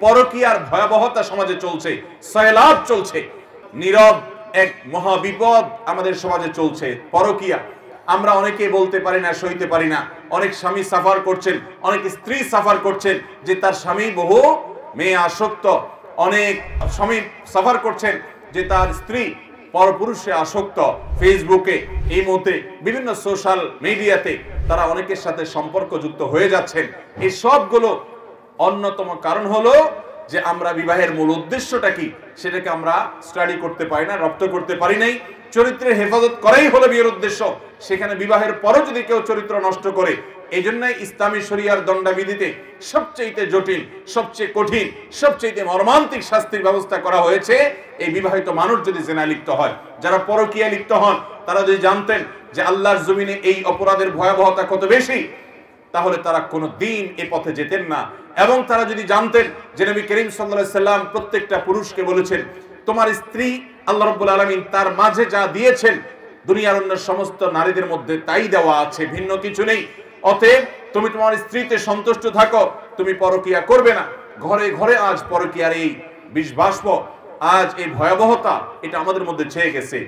পরকীয়ার ভয়াবহতা সমাজে চলছে, সয়লাব চলছে, নীরব এক মহা বিপদ আমাদের সমাজে চলছে পরকীয়া। আমরা অনেকে বলতে পারি না, সইতে পারি না। অনেক স্বামী সাফার করছেন, অনেক স্ত্রী সাফার করছেন যে তার স্বামী বহু মেয়ে আসক্ত, অনেক স্বামী সাফার করছেন যে তার স্ত্রী পরপুরুষে আসক্ত। ফেসবুকে এই মুহূর্তে বিভিন্ন সোশ্যাল মিডিয়াতে তারা অনেকের সাথে সম্পর্ক যুক্ত হয়ে যাচ্ছেন। এই সবগুলো অন্যতম কারণ হলো যে আমরা বিবাহের মূল উদ্দেশ্যটা কি সেটাকে আমরা স্টাডি করতে পারি না, রপ্ত করতে পারি নাই। চরিত্রের হেফাজত করাই হলো বিয়ের উদ্দেশ্য। সেখানে বিবাহের পরও যদি কেউ চরিত্র নষ্ট করে, এই জন্যই ইসলামী শরিয়ার দণ্ডবিধিতে সবচেয়ে জটিল, সবচেয়ে কঠিন, সবচেয়ে মর্মান্তিক শাস্তির ব্যবস্থা করা হয়েছে এই বিবাহিত মানুষ যদি জিনা লিপ্ত হয়। যারা পরকীয়া লিপ্ত হন তারা যদি জানতেন যে আল্লাহর জমিনে এই অপরাধের ভয়াবহতা কত বেশি, তাহলে তারা কোনো দিন এ পথে যেতেন না। এবং তারা যদি জানতেন যে নবী করিম সাল্লাল্লাহু আলাইহি সাল্লাম প্রত্যেকটা পুরুষকে বলেছেন, তোমার স্ত্রী আল্লাহ রাব্বুল আলামিন তার মাঝে যা দিয়েছেন দুনিয়ার অন্য সমস্ত নারীদের মধ্যে তাই দেওয়া আছে, ভিন্ন কিছু নেই। অতএব তুমি তোমার স্ত্রীতে সন্তুষ্ট থাকো, তুমি পরকীয়া করবে না। ঘরে ঘরে আজ পরকীয়ার এই বিষবাষ্প, আজ এই ভয়াবহতা, এটা আমাদের মধ্যে ছেয়ে গেছে।